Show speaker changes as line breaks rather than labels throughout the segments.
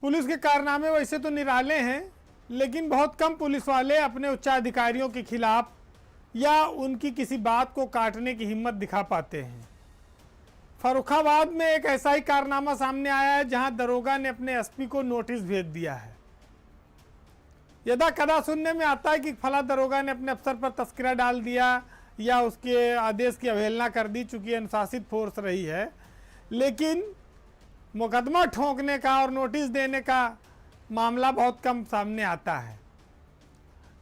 Police के कारनामे वैसे तो निराले हैं, लेकिन बहुत कम पुलिस वाले अपने उच्चाधिकारियों के खिलाफ या उनकी किसी बात को काटने की हिम्मत दिखा पाते हैं। फर्रुखाबाद में एक ऐसा ही कारनामा सामने आया है जहां दरोगा ने अपने एसपी को नोटिस भेज दिया है। यदा कदा सुनने में आता है कि फला दरोगा ने अपने अफसर पर तस्करा डाल दिया या उसके आदेश की अवहेलना कर दी, चूंकि अनुशासित फोर्स रही है, लेकिन मुकदमा ठोंकने का और नोटिस देने का मामला बहुत कम सामने आता है।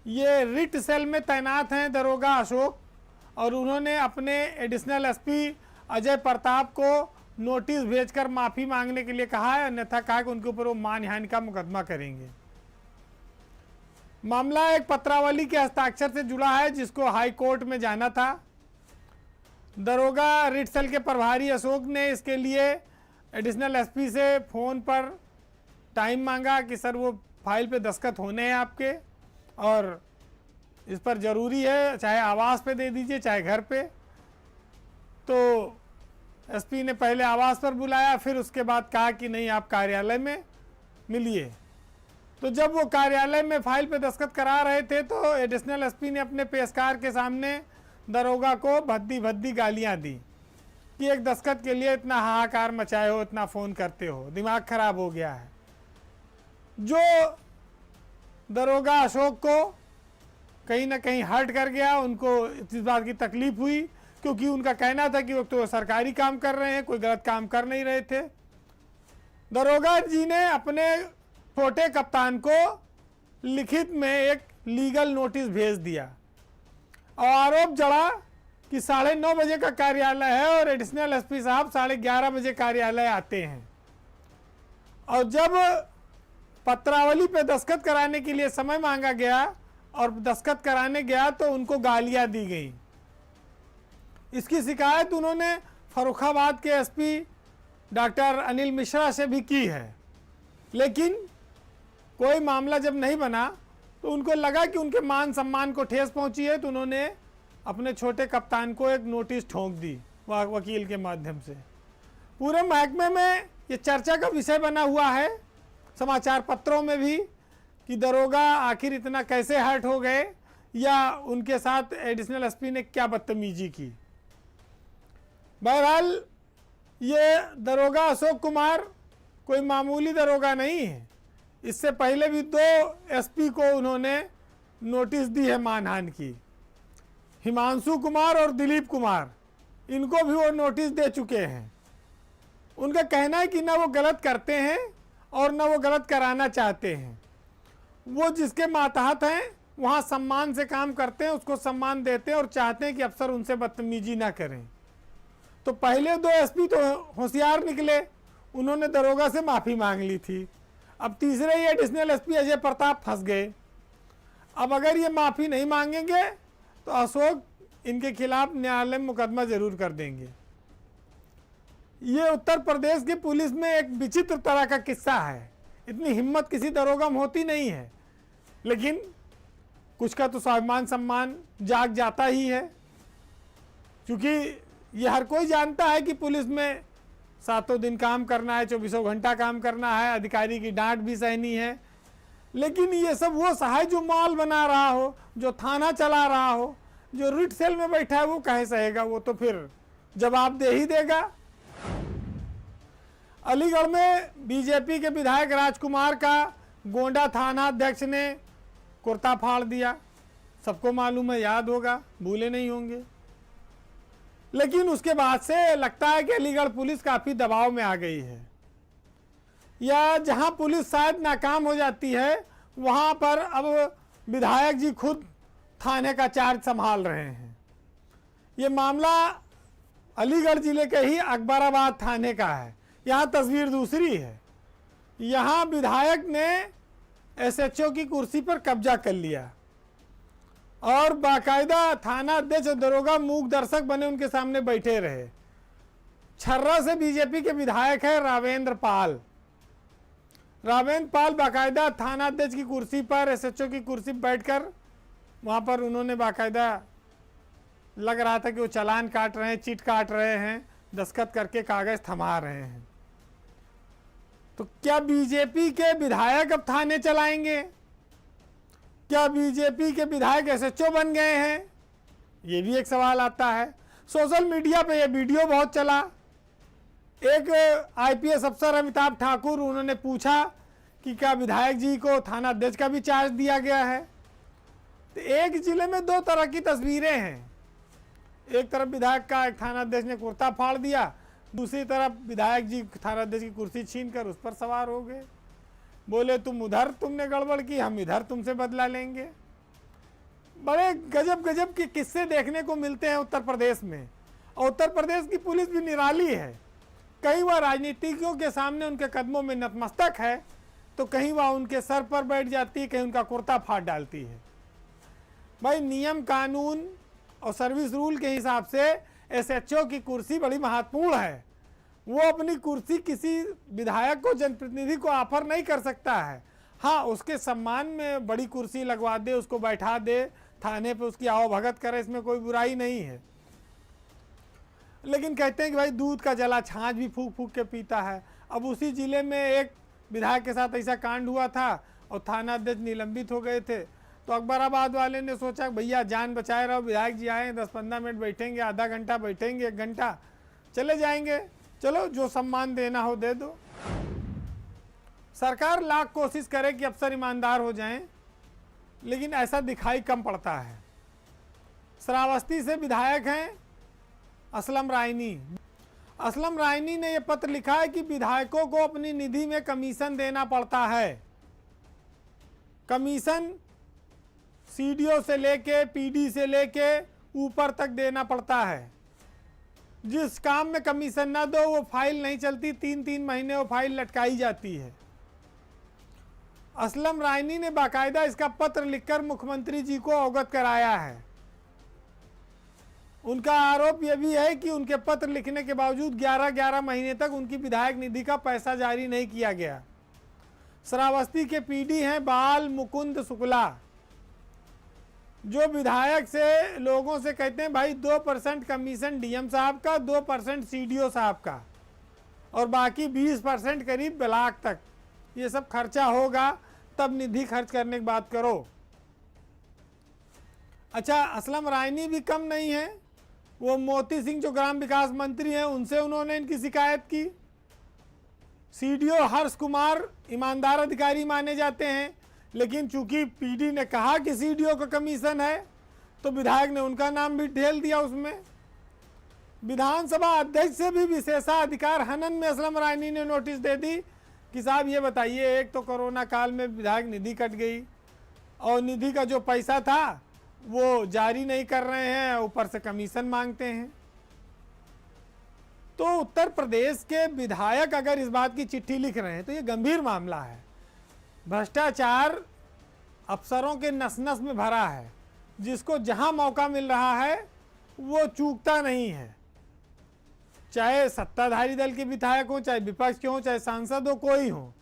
ये रिट सेल में तैनात हैं दरोगा अशोक, और उन्होंने अपने एडिशनल एसपी अजय प्रताप को नोटिस भेजकर माफ़ी मांगने के लिए कहा है, अन्यथा कहा कि उनके ऊपर वो मानहानि का मुकदमा करेंगे। मामला एक पत्रावली के हस्ताक्षर से जुड़ा है जिसको हाई कोर्ट में जाना था। दरोगा रिट सेल के प्रभारी अशोक ने इसके लिए एडिशनल एसपी से फ़ोन पर टाइम मांगा कि सर वो फाइल पे दस्तखत होने हैं आपके, और इस पर ज़रूरी है, चाहे आवास पे दे दीजिए चाहे घर पे। तो एसपी ने पहले आवास पर बुलाया, फिर उसके बाद कहा कि नहीं आप कार्यालय में मिलिए। तो जब वो कार्यालय में फाइल पे दस्तखत करा रहे थे तो एडिशनल एसपी ने अपने पेशकार के सामने दरोगा को भद्दी भद्दी गालियां दी कि एक दस्तखत के लिए इतना हाहाकार मचाए हो, इतना फ़ोन करते हो, दिमाग खराब हो गया है। जो दरोगा अशोक को कहीं ना कहीं हर्ट कर गया, उनको इस बात की तकलीफ हुई, क्योंकि उनका कहना था कि वो तो सरकारी काम कर रहे हैं, कोई गलत काम कर नहीं रहे थे। दरोगा जी ने अपने छोटे कप्तान को लिखित में एक लीगल नोटिस भेज दिया और आरोप जड़ा कि 9:30 बजे का कार्यालय है और एडिशनल एसपी साहब 11:30 बजे कार्यालय आते हैं। और जब पत्रावली पे दस्तखत कराने के लिए समय मांगा गया और दस्तखत कराने गया तो उनको गालियां दी गई। इसकी शिकायत उन्होंने फर्रुखाबाद के एसपी डॉक्टर अनिल मिश्रा से भी की है, लेकिन कोई मामला जब नहीं बना तो उनको लगा कि उनके मान सम्मान को ठेस पहुंची है, तो उन्होंने अपने छोटे कप्तान को एक नोटिस ठोंक दी वकील के माध्यम से। पूरे महकमे में ये चर्चा का विषय बना हुआ है, समाचार पत्रों में भी, कि दरोगा आखिर इतना कैसे हर्ट हो गए या उनके साथ एडिशनल एसपी ने क्या बदतमीजी की। बहरहाल ये दरोगा अशोक कुमार कोई मामूली दरोगा नहीं है। इससे पहले भी 2 एसपी को उन्होंने नोटिस दी है मानहानि की, हिमांशु कुमार और दिलीप कुमार, इनको भी वो नोटिस दे चुके हैं। उनका कहना है कि ना वो गलत करते हैं और ना वो गलत कराना चाहते हैं। वो जिसके मातहत हैं वहाँ सम्मान से काम करते हैं, उसको सम्मान देते हैं और चाहते हैं कि अफसर उनसे बदतमीजी ना करें। तो पहले 2 एसपी तो होशियार निकले, उन्होंने दरोगा से माफ़ी मांग ली थी। अब तीसरे ही एडिशनल एसपी अजय प्रताप फंस गए। अब अगर ये माफ़ी नहीं मांगेंगे तो अशोक इनके खिलाफ न्यायालय में मुकदमा जरूर कर देंगे। ये उत्तर प्रदेश की पुलिस में एक विचित्र तरह का किस्सा है। इतनी हिम्मत किसी दरोगा में होती नहीं है, लेकिन कुछ का तो स्वाभिमान सम्मान जाग जाता ही है, क्योंकि ये हर कोई जानता है कि पुलिस में 7 दिन काम करना है, 24 घंटा काम करना है, अधिकारी की डांट भी सहनी है। लेकिन ये सब वो सहाय जो माल बना रहा हो, जो थाना चला रहा हो, जो रिट सेल में बैठा है, वो कहे सहेगा, वो तो फिर जवाब दे ही देगा। अलीगढ़ में बीजेपी के विधायक राजकुमार का गोंडा थाना अध्यक्ष ने कुर्ता फाड़ दिया। सबको मालूम है, याद होगा, भूले नहीं होंगे। लेकिन उसके बाद से लगता है कि अलीगढ़ पुलिस काफ़ी दबाव में आ गई है, या जहां पुलिस शायद नाकाम हो जाती है वहां पर अब विधायक जी खुद थाने का चार्ज संभाल रहे हैं। ये मामला अलीगढ़ जिले के ही अकबराबाद थाने का है। यहाँ तस्वीर दूसरी है। यहाँ विधायक ने एसएचओ की कुर्सी पर कब्जा कर लिया और बाकायदा थाना अध्यक्ष और दरोगा मूक दर्शक बने उनके सामने बैठे रहे। छर्रा से बीजेपी के विधायक है रावेंद्र पाल। रावेंद्र पाल बाकायदा थाना अध्यक्ष की कुर्सी पर, एसएचओ की कुर्सी पर बैठकर वहाँ पर उन्होंने बाकायदा, लग रहा था कि वो चालान काट रहे हैं, चिट काट रहे हैं, दस्तखत करके कागज़ थमा रहे हैं। तो क्या बीजेपी के विधायक अब थाने चलाएंगे? क्या बीजेपी के विधायक एसएचओ बन गए हैं? ये भी एक सवाल आता है। सोशल मीडिया पे ये वीडियो बहुत चला। एक आईपीएस अफसर अमिताभ ठाकुर, उन्होंने पूछा कि क्या विधायक जी को थाना अध्यक्ष का भी चार्ज दिया गया है? तो एक जिले में दो तरह की तस्वीरें हैं। एक तरफ विधायक का एक थाना अध्यक्ष ने कुर्ता फाड़ दिया, दूसरी तरफ विधायक जी थाना अध्यक्ष की कुर्सी छीनकर उस पर सवार हो गए। बोले तुम उधर तुमने गड़बड़ की, हम इधर तुमसे बदला लेंगे। बड़े गजब गजब के किस्से देखने को मिलते हैं उत्तर प्रदेश में। और उत्तर प्रदेश की पुलिस भी निराली है। कई बार राजनीतिज्ञों के सामने उनके कदमों में नतमस्तक है, तो कहीं वह उनके सर पर बैठ जाती है, कहीं उनका कुर्ता फाड़ डालती है। भाई नियम कानून और सर्विस रूल के हिसाब से एसएचओ की कुर्सी बड़ी महत्वपूर्ण है। वो अपनी कुर्सी किसी विधायक को, जनप्रतिनिधि को ऑफर नहीं कर सकता है। हाँ, उसके सम्मान में बड़ी कुर्सी लगवा दे, उसको बैठा दे, थाने पे उसकी आवभगत करे, इसमें कोई बुराई नहीं है। लेकिन कहते हैं कि भाई दूध का जला छाछ भी फूक फूक के पीता है। अब उसी जिले में एक विधायक के साथ ऐसा कांड हुआ था और थाना अध्यक्ष निलंबित हो गए थे। तो अकबराबाद वाले ने सोचा भैया जान बचाए रहो, विधायक जी आए 10-15 मिनट बैठेंगे, आधा घंटा बैठेंगे, 1 घंटा चले जाएंगे, चलो जो सम्मान देना हो दे दो। सरकार लाख कोशिश करे कि अफसर ईमानदार हो जाएं, लेकिन ऐसा दिखाई कम पड़ता है। श्रावस्ती से विधायक हैं असलम रायनी। असलम रायनी ने यह पत्र लिखा है कि विधायकों को अपनी निधि में कमीशन देना पड़ता है। कमीशन सीडीओ से लेके पीडी से लेके ऊपर तक देना पड़ता है। जिस काम में कमीशन ना दो वो फाइल नहीं चलती, 3-3 महीने वो फाइल लटकाई जाती है। असलम रायनी ने बाकायदा इसका पत्र लिखकर मुख्यमंत्री जी को अवगत कराया है। उनका आरोप यह भी है कि उनके पत्र लिखने के बावजूद 11-11 महीने तक उनकी विधायक निधि का पैसा जारी नहीं किया गया। श्रावस्ती के पीडी हैं बाल मुकुंद शुक्ला, जो विधायक से लोगों से कहते हैं भाई 2% कमीशन डीएम साहब का, 2% सीडीओ साहब का, और बाकी 20% करीब ब्लॉक तक ये सब खर्चा होगा, तब निधि खर्च करने की बात करो। अच्छा, असलम रायनी भी कम नहीं है। वो मोती सिंह जो ग्राम विकास मंत्री हैं, उनसे उन्होंने इनकी शिकायत की। सीडीओ हर्ष कुमार ईमानदार अधिकारी माने जाते हैं, लेकिन चूंकि पीडी ने कहा कि सीडीओ का कमीशन है, तो विधायक ने उनका नाम भी ढेल दिया उसमें। विधानसभा अध्यक्ष से भी विशेषाधिकार हनन में असलम रायनी ने नोटिस दे दी कि साहब ये बताइए, एक तो कोरोना काल में विधायक निधि कट गई और निधि का जो पैसा था वो जारी नहीं कर रहे हैं, ऊपर से कमीशन मांगते हैं। तो उत्तर प्रदेश के विधायक अगर इस बात की चिट्ठी लिख रहे हैं तो ये गंभीर मामला है। भ्रष्टाचार अफसरों के नस नस में भरा है। जिसको जहां मौका मिल रहा है वो चूकता नहीं है, चाहे सत्ताधारी दल के विधायक हो, चाहे विपक्ष के हो, चाहे सांसद हो, कोई हो।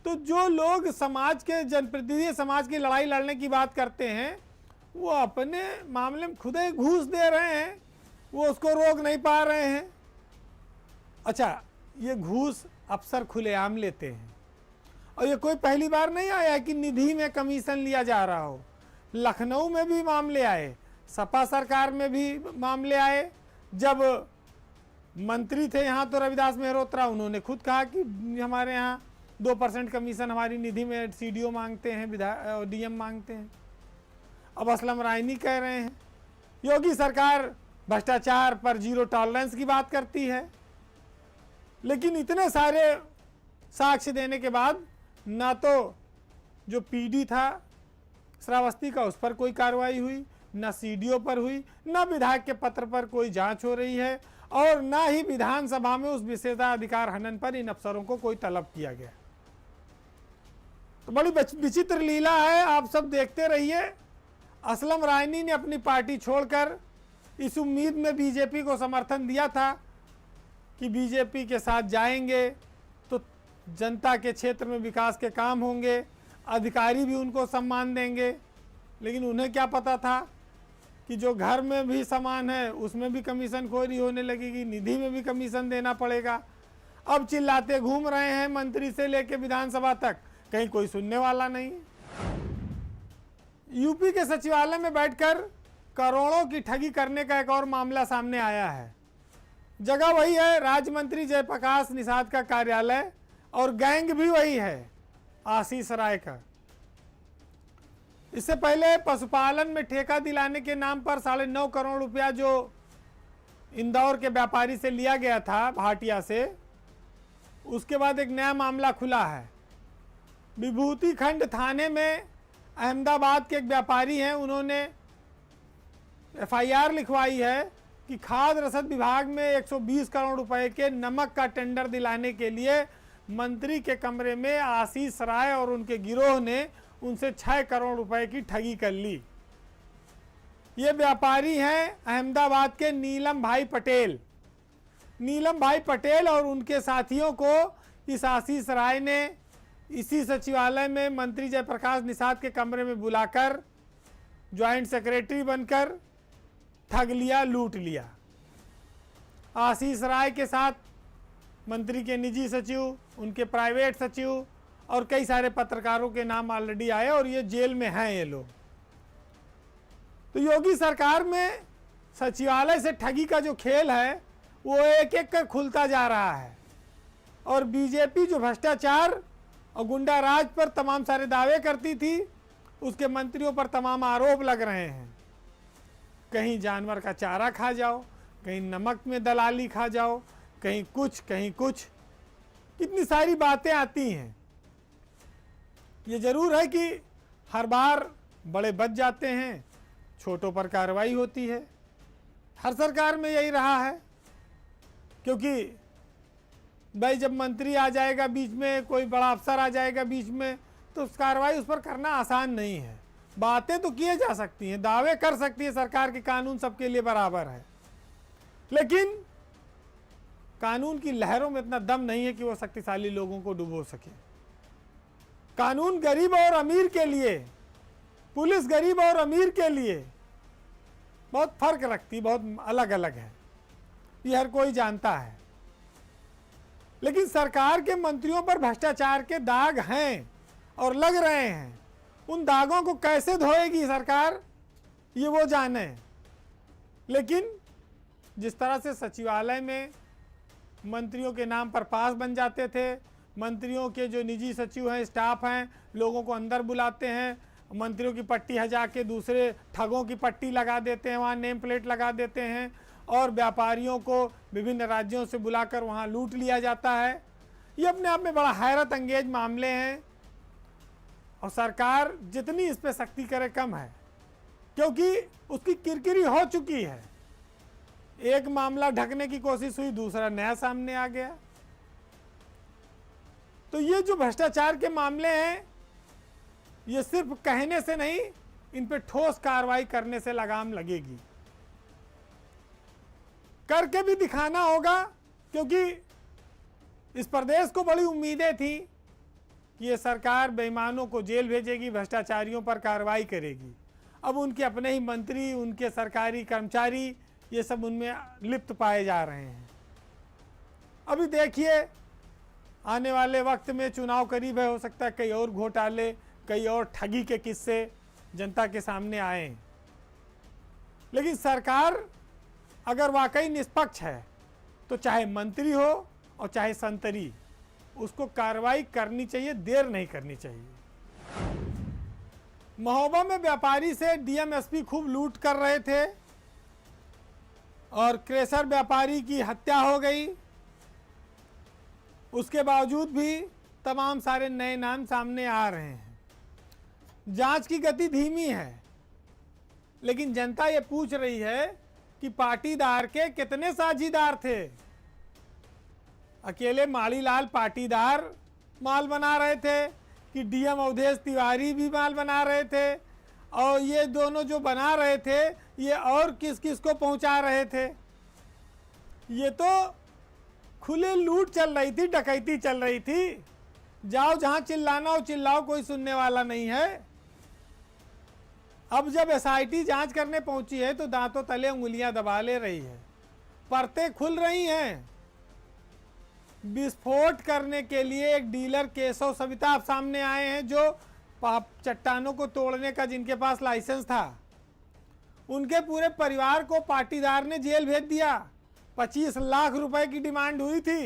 तो जो लोग समाज के जनप्रतिनिधि, समाज की लड़ाई लड़ने की बात करते हैं, वो अपने मामले में खुद ही घूस दे रहे हैं, वो उसको रोक नहीं पा रहे हैं। अच्छा, ये घूस अफसर खुलेआम लेते हैं और ये कोई पहली बार नहीं आया कि निधि में कमीशन लिया जा रहा हो। लखनऊ में भी मामले आए, सपा सरकार में भी मामले आए। जब मंत्री थे यहाँ तो रविदास मेहरोत्रा, उन्होंने खुद कहा कि हमारे यहाँ 2% कमीशन हमारी निधि में सीडीओ मांगते हैं, विधायक डीएम मांगते हैं। अब असलम रायनी कह रहे हैं। योगी सरकार भ्रष्टाचार पर 0 टॉलरेंस की बात करती है, लेकिन इतने सारे साक्ष्य देने के बाद ना तो जो पीडी था श्रावस्ती का उस पर कोई कार्रवाई हुई, ना सीडीओ पर हुई, ना विधायक के पत्र पर कोई जांच हो रही है, और ना ही विधानसभा में उस विशेषाधिकार हनन पर इन अफसरों को कोई तलब किया गया। तो बड़ी विचित्र लीला है, आप सब देखते रहिए। असलम रायनी ने अपनी पार्टी छोड़कर इस उम्मीद में बीजेपी को समर्थन दिया था कि बीजेपी के साथ जाएंगे तो जनता के क्षेत्र में विकास के काम होंगे, अधिकारी भी उनको सम्मान देंगे। लेकिन उन्हें क्या पता था कि जो घर में भी सामान है उसमें भी कमीशन खोरी होने लगेगी, निधि में भी कमीशन देना पड़ेगा। अब चिल्लाते घूम रहे हैं मंत्री से लेकर विधानसभा तक, कहीं कोई सुनने वाला नहीं। यूपी के सचिवालय में बैठकर करोड़ों की ठगी करने का एक और मामला सामने आया है। जगह वही है, राज्य मंत्री जयप्रकाश निषाद का कार्यालय, और गैंग भी वही है, आशीष राय का। इससे पहले पशुपालन में ठेका दिलाने के नाम पर 9.5 करोड़ रुपया जो इंदौर के व्यापारी से लिया गया था भाटिया से, उसके बाद एक नया मामला खुला है। विभूति खंड थाने में अहमदाबाद के एक व्यापारी हैं, उन्होंने FIR लिखवाई है कि खाद्य रसद विभाग में 120 करोड़ रुपए के नमक का टेंडर दिलाने के लिए मंत्री के कमरे में आशीष राय और उनके गिरोह ने उनसे 6 करोड़ रुपए की ठगी कर ली। ये व्यापारी हैं अहमदाबाद के नीलम भाई पटेल। नीलम भाई पटेल और उनके साथियों को इस आशीष राय ने इसी सचिवालय में मंत्री जयप्रकाश निषाद के कमरे में बुलाकर ज्वाइंट सेक्रेटरी बनकर ठग लिया, लूट लिया। आशीष राय के साथ मंत्री के निजी सचिव, उनके प्राइवेट सचिव और कई सारे पत्रकारों के नाम ऑलरेडी आए और ये जेल में हैं ये लोग। तो योगी सरकार में सचिवालय से ठगी का जो खेल है वो एक एक कर खुलता जा रहा है, और बीजेपी जो भ्रष्टाचार और गुंडा राज पर तमाम सारे दावे करती थी, उसके मंत्रियों पर तमाम आरोप लग रहे हैं। कहीं जानवर का चारा खा जाओ, कहीं नमक में दलाली खा जाओ, कहीं कुछ कहीं कुछ, कितनी सारी बातें आती हैं। ये जरूर है कि हर बार बड़े बच जाते हैं, छोटों पर कार्रवाई होती है। हर सरकार में यही रहा है, क्योंकि भाई जब मंत्री आ जाएगा बीच में, कोई बड़ा अफसर आ जाएगा बीच में, तो कार्रवाई उस पर करना आसान नहीं है। बातें तो किए जा सकती हैं, दावे कर सकती है सरकार के कानून सबके लिए बराबर है, लेकिन कानून की लहरों में इतना दम नहीं है कि वो शक्तिशाली लोगों को डुबो सके। कानून गरीब और अमीर के लिए, पुलिस गरीब और अमीर के लिए बहुत फर्क रखती, बहुत अलग अलग है, ये हर कोई जानता है। लेकिन सरकार के मंत्रियों पर भ्रष्टाचार के दाग हैं और लग रहे हैं। उन दागों को कैसे धोएगी सरकार, ये वो जाने। लेकिन जिस तरह से सचिवालय में मंत्रियों के नाम पर पास बन जाते थे, मंत्रियों के जो निजी सचिव हैं, स्टाफ हैं, लोगों को अंदर बुलाते हैं, मंत्रियों की पट्टी हटा के दूसरे ठगों की पट्टी लगा देते हैं, वहाँ नेम प्लेट लगा देते हैं, और व्यापारियों को विभिन्न राज्यों से बुलाकर वहाँ लूट लिया जाता है। ये अपने आप में बड़ा हैरत अंगेज मामले हैं, और सरकार जितनी इस पर सख्ती करे कम है, क्योंकि उसकी किरकिरी हो चुकी है। एक मामला ढकने की कोशिश हुई, दूसरा नया सामने आ गया। तो ये जो भ्रष्टाचार के मामले हैं, ये सिर्फ कहने से नहीं, इन पे ठोस कार्रवाई करने से लगाम लगेगी, करके भी दिखाना होगा, क्योंकि इस प्रदेश को बड़ी उम्मीदें थी कि ये सरकार बेईमानों को जेल भेजेगी, भ्रष्टाचारियों पर कार्रवाई करेगी। अब उनके अपने ही मंत्री, उनके सरकारी कर्मचारी, ये सब उनमें लिप्त पाए जा रहे हैं। अभी देखिए आने वाले वक्त में चुनाव करीब है, हो सकता है कई और घोटाले, कई और ठगी के किस्से जनता के सामने आए। लेकिन सरकार अगर वाकई निष्पक्ष है, तो चाहे मंत्री हो और चाहे संतरी, उसको कार्रवाई करनी चाहिए, देर नहीं करनी चाहिए। महोबा में व्यापारी से डीएम-एसपी खूब लूट कर रहे थे और क्रेशर व्यापारी की हत्या हो गई। उसके बावजूद भी तमाम सारे नए नाम सामने आ रहे हैं। जांच की गति धीमी है, लेकिन जनता ये पूछ रही है कि पाटीदार के कितने साझीदार थे। अकेले मालीलाल पाटीदार माल बना रहे थे कि डीएम अवधेश तिवारी भी माल बना रहे थे, और ये दोनों जो बना रहे थे ये और किस किस को पहुंचा रहे थे। ये तो खुले लूट चल रही थी, डकैती चल रही थी। जाओ जहां चिल्लाना हो चिल्लाओ, कोई सुनने वाला नहीं है। अब जब एसआईटी जांच करने पहुंची है तो दांतों तले उंगलियां दबा ले रही है, परतें खुल रही हैं। विस्फोट करने के लिए एक डीलर केशव सविता आप सामने आए हैं, जो चट्टानों को तोड़ने का जिनके पास लाइसेंस था। उनके पूरे परिवार को पाटीदार ने जेल भेज दिया। 25 लाख रुपए की डिमांड हुई थी।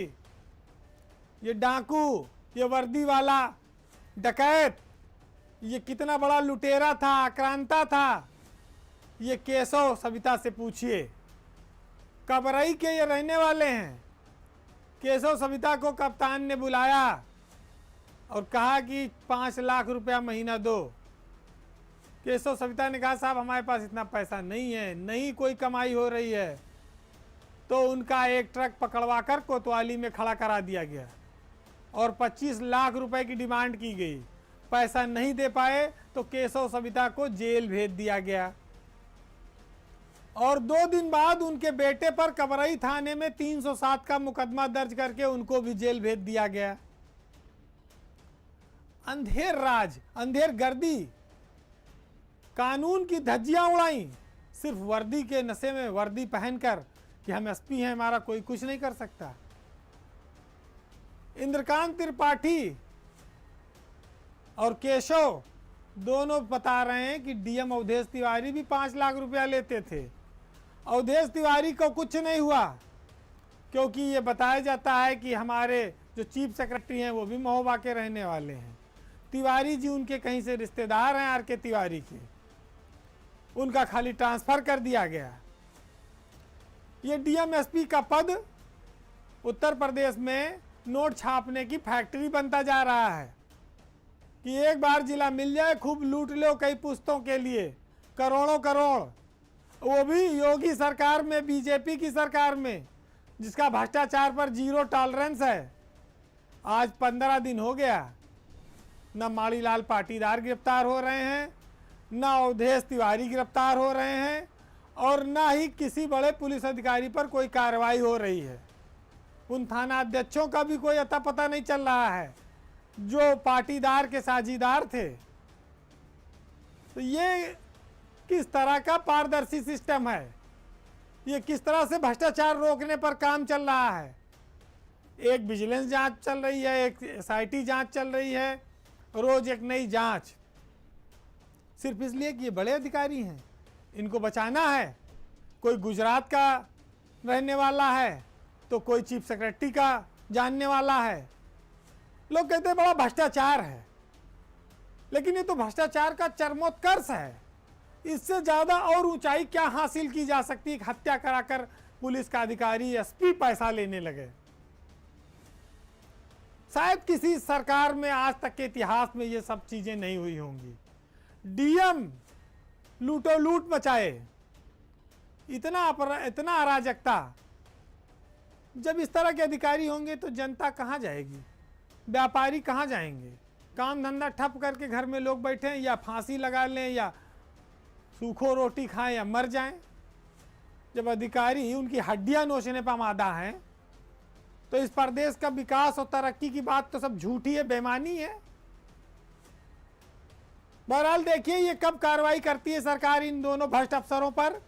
ये डाकू, ये वर्दी वाला डकैत, ये कितना बड़ा लुटेरा था, आक्रांता था, ये केशव सविता से पूछिए। कबरई के ये रहने वाले हैं। केशव सविता को कप्तान ने बुलाया और कहा कि 5 लाख रुपया महीना दो। केशव सविता ने कहा साहब हमारे पास इतना पैसा नहीं है, नहीं कोई कमाई हो रही है। तो उनका एक ट्रक पकड़वा कर कोतवाली में खड़ा करा दिया गया और 25 लाख रुपए की डिमांड की गई। पैसा नहीं दे पाए तो केशव सविता को जेल भेज दिया गया और 2 दिन बाद उनके बेटे पर कबरई थाने में 307 का मुकदमा दर्ज करके उनको भी जेल भेज दिया गया। अंधेर राज, अंधेर गर्दी, कानून की धज्जियां उड़ाई सिर्फ वर्दी के नशे में, वर्दी पहनकर कि हम एसपी हैं, हमारा कोई कुछ नहीं कर सकता। इंद्रकांत त्रिपाठी और केशव दोनों बता रहे हैं कि डीएम अवधेश तिवारी भी 5 लाख रुपया लेते थे। अवधेश तिवारी को कुछ नहीं हुआ क्योंकि ये बताया जाता है कि हमारे जो चीफ सेक्रेटरी हैं वो भी महोबा के रहने वाले हैं। तिवारी जी उनके कहीं से रिश्तेदार हैं आर के तिवारी के, उनका खाली ट्रांसफर कर दिया गया। ये डीएमएसपी का पद उत्तर प्रदेश में नोट छापने की फैक्ट्री बनता जा रहा है कि एक बार जिला मिल जाए, खूब लूट लो कई पुस्तों के लिए करोड़ों करोड़, वो भी योगी सरकार में, बीजेपी की सरकार में, जिसका भ्रष्टाचार पर 0 टॉलरेंस है। आज 15 दिन हो गया, न माड़ीलाल पाटीदार गिरफ्तार हो रहे हैं, न अवधेश तिवारी गिरफ्तार हो रहे हैं और न ही किसी बड़े पुलिस अधिकारी पर कोई कार्रवाई हो रही है। उन थाना अध्यक्षों का भी कोई अता पता नहीं चल रहा है जो पाटीदार के साझीदार थे। तो ये किस तरह का पारदर्शी सिस्टम है, ये किस तरह से भ्रष्टाचार रोकने पर काम चल रहा है। एक विजिलेंस जांच चल रही है, एक एसआईटी जांच चल रही है, रोज एक नई जांच, सिर्फ इसलिए कि ये बड़े अधिकारी हैं, इनको बचाना है। कोई गुजरात का रहने वाला है तो कोई चीफ सेक्रेटरी का जानने वाला है। लोग कहते हैं बड़ा भ्रष्टाचार है, लेकिन ये तो भ्रष्टाचार का चरमोत्कर्ष है। इससे ज्यादा और ऊंचाई क्या हासिल की जा सकती है? हत्या कराकर पुलिस का अधिकारी, एसपी पैसा लेने लगे। शायद किसी सरकार में आज तक के इतिहास में ये सब चीजें नहीं हुई होंगी। डीएम लूटो लूट मचाए, इतना अराजकता। जब इस तरह के अधिकारी होंगे तो जनता कहाँ जाएगी, व्यापारी कहाँ जाएंगे? काम धंधा ठप करके घर में लोग बैठे हैं, या फांसी लगा लें, या सूखो रोटी खाएं, या मर जाएं। जब अधिकारी उनकी हड्डियां नोचने पर आमादा हैं तो इस प्रदेश का विकास और तरक्की की बात तो सब झूठी है, बेईमानी है। बहरहाल देखिए ये कब कार्रवाई करती है सरकार इन दोनों भ्रष्ट अफसरों पर।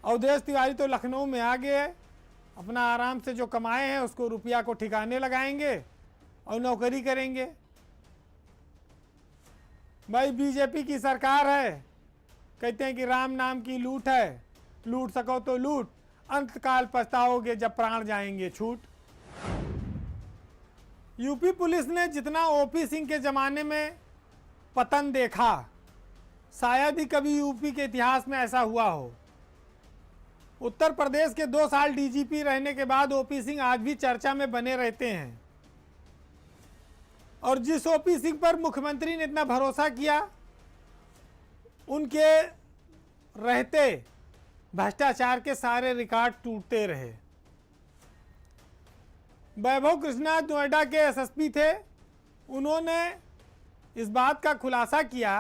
अवधेश तिवारी तो लखनऊ में आ गए, अपना आराम से जो कमाए हैं उसको रुपया को ठिकाने लगाएंगे और नौकरी करेंगे। भाई बीजेपी की सरकार है, कहते हैं कि राम नाम की लूट है, लूट सको तो लूट, अंतकाल पछताओगे जब प्राण जाएंगे छूट। यूपी पुलिस ने जितना ओपी सिंह के जमाने में पतन देखा, शायद ही कभी यूपी के इतिहास में ऐसा हुआ हो। उत्तर प्रदेश के 2 साल डीजीपी रहने के बाद ओपी सिंह आज भी चर्चा में बने रहते हैं। और जिस ओपी सिंह पर मुख्यमंत्री ने इतना भरोसा किया, उनके रहते भ्रष्टाचार के सारे रिकॉर्ड टूटते रहे। वैभव कृष्णा नोएडा के एसएसपी थे, उन्होंने इस बात का खुलासा किया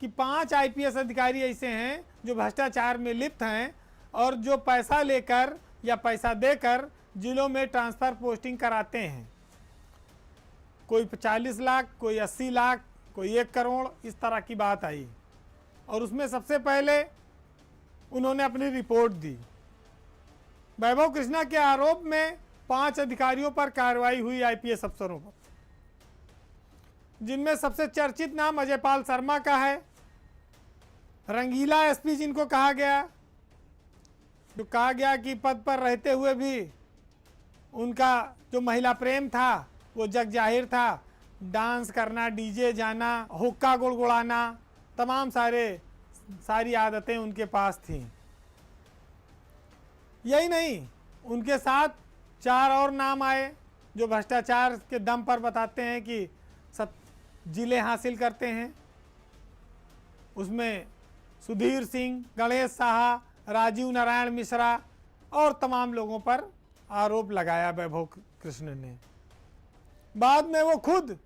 कि 5 आईपीएस अधिकारी ऐसे हैं जो भ्रष्टाचार में लिप्त हैं और जो पैसा लेकर या पैसा देकर जिलों में ट्रांसफर पोस्टिंग कराते हैं। कोई 40 लाख, कोई 80 लाख, कोई 1 करोड़, इस तरह की बात आई। और उसमें सबसे पहले उन्होंने अपनी रिपोर्ट दी। वैभव कृष्णा के आरोप में 5 अधिकारियों पर कार्रवाई हुई आईपीएस अफसरों पर, जिनमें सबसे चर्चित नाम अजयपाल शर्मा का है। रंगीला एसपी जिनको कहा गया, जो कहा गया कि पद पर रहते हुए भी उनका जो महिला प्रेम था वो जग जाहिर था। डांस करना, डीजे जाना, हुक्का गुड़गुड़ाना, तमाम सारी आदतें उनके पास थीं। यही नहीं, उनके साथ 4 और नाम आए जो भ्रष्टाचार के दम पर बताते हैं कि जिले हासिल करते हैं। उसमें सुधीर सिंह, गणेश साहा, राजीव नारायण मिश्रा और तमाम लोगों पर आरोप लगाया वैभव कृष्ण ने। बाद में वो खुद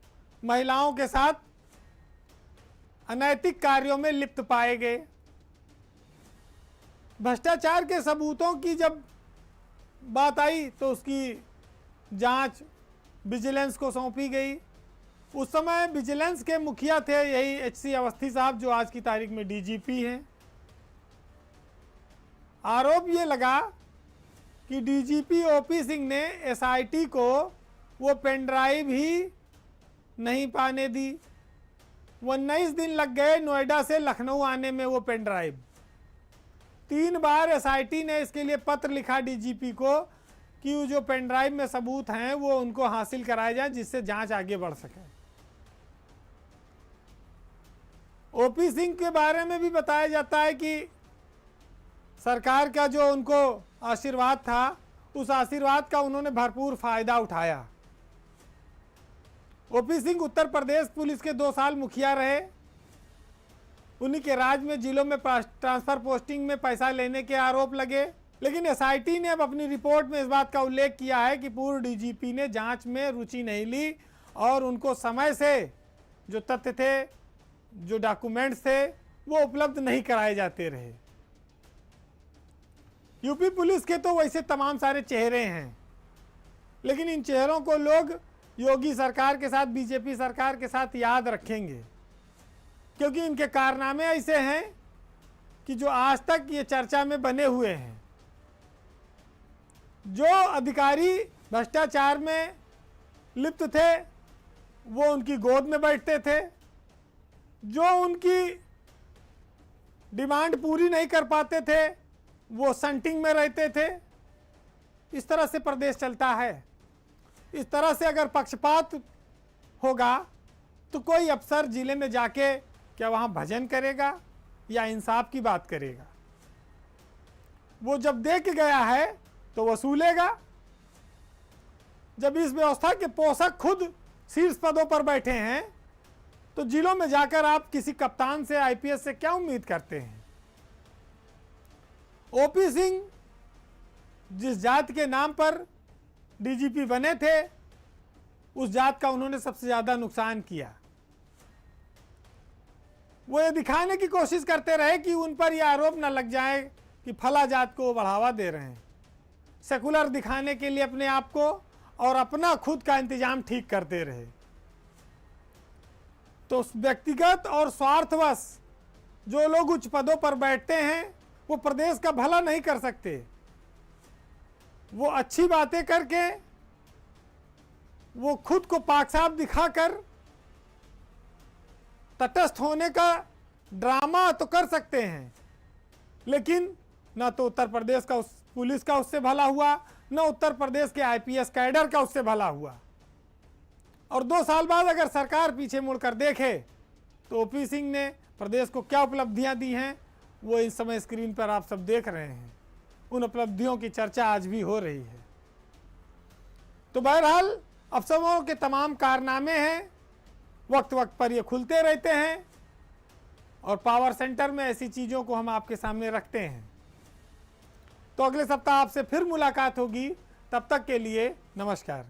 महिलाओं के साथ अनैतिक कार्यों में लिप्त पाए गए। भ्रष्टाचार के सबूतों की जब बात आई तो उसकी जांच विजिलेंस को सौंपी गई। उस समय विजिलेंस के मुखिया थे यही एचसी अवस्थी साहब, जो आज की तारीख में डीजीपी हैं। आरोप ये लगा कि डीजीपी ओपी सिंह ने एसआईटी को वो पेन ड्राइव ही नहीं पाने दी। 19 दिन लग गए नोएडा से लखनऊ आने में वो पेन ड्राइव। 3 बार एसआईटी ने इसके लिए पत्र लिखा डीजीपी को कि वो जो पेन ड्राइव में सबूत हैं वो उनको हासिल कराए जाए, जिससे जांच आगे बढ़ सके। ओपी सिंह के बारे में भी बताया जाता है कि सरकार का जो उनको आशीर्वाद था, उस आशीर्वाद का उन्होंने भरपूर फायदा उठाया। ओपी सिंह उत्तर प्रदेश पुलिस के 2 साल मुखिया रहे। उन्हीं के राज में जिलों में ट्रांसफर पोस्टिंग में पैसा लेने के आरोप लगे। लेकिन एसआईटी ने अब अपनी रिपोर्ट में इस बात का उल्लेख किया है कि पूर्व डीजीपी ने जांच में रुचि नहीं ली और उनको समय से जो तथ्य थे, जो डॉक्यूमेंट्स थे, वो उपलब्ध नहीं कराए जाते रहे। यूपी पुलिस के तो वैसे तमाम सारे चेहरे हैं, लेकिन इन चेहरों को लोग योगी सरकार के साथ, बीजेपी सरकार के साथ याद रखेंगे, क्योंकि इनके कारनामे ऐसे हैं कि जो आज तक ये चर्चा में बने हुए हैं। जो अधिकारी भ्रष्टाचार में लिप्त थे वो उनकी गोद में बैठते थे, जो उनकी डिमांड पूरी नहीं कर पाते थे वो संटिंग में रहते थे। इस तरह से प्रदेश चलता है। इस तरह से अगर पक्षपात होगा तो कोई अफसर जिले में जाके क्या वहाँ भजन करेगा या इंसाफ की बात करेगा? वो जब देख गया है तो वसूलेगा। जब इस व्यवस्था के पोषक खुद शीर्ष पदों पर बैठे हैं तो जिलों में जाकर आप किसी कप्तान से, आईपीएस से क्या उम्मीद करते हैं? ओपी सिंह जिस जात के नाम पर डीजीपी बने थे, उस जात का उन्होंने सबसे ज्यादा नुकसान किया। वो ये दिखाने की कोशिश करते रहे कि उन पर यह आरोप न लग जाए कि फला जात को बढ़ावा दे रहे हैं। सेकुलर दिखाने के लिए अपने आप को और अपना खुद का इंतजाम ठीक करते रहे। तो व्यक्तिगत और स्वार्थवश जो लोग उच्च पदों पर बैठते हैं वो प्रदेश का भला नहीं कर सकते। वो अच्छी बातें करके, वो खुद को पाक साफ दिखाकर तटस्थ होने का ड्रामा तो कर सकते हैं, लेकिन ना तो उत्तर प्रदेश का पुलिस का उससे भला हुआ, ना उत्तर प्रदेश के आईपीएस कैडर का उससे भला हुआ। और 2 साल बाद अगर सरकार पीछे मुड़कर देखे तो ओपी सिंह ने प्रदेश को क्या उपलब्धियां दी हैं वो इस समय स्क्रीन पर आप सब देख रहे हैं। उन उपलब्धियों की चर्चा आज भी हो रही है। तो बहरहाल अफसरों के तमाम कारनामे हैं, वक्त वक्त पर ये खुलते रहते हैं और पावर सेंटर में ऐसी चीज़ों को हम आपके सामने रखते हैं। तो अगले सप्ताह आपसे फिर मुलाकात होगी। तब तक के लिए नमस्कार।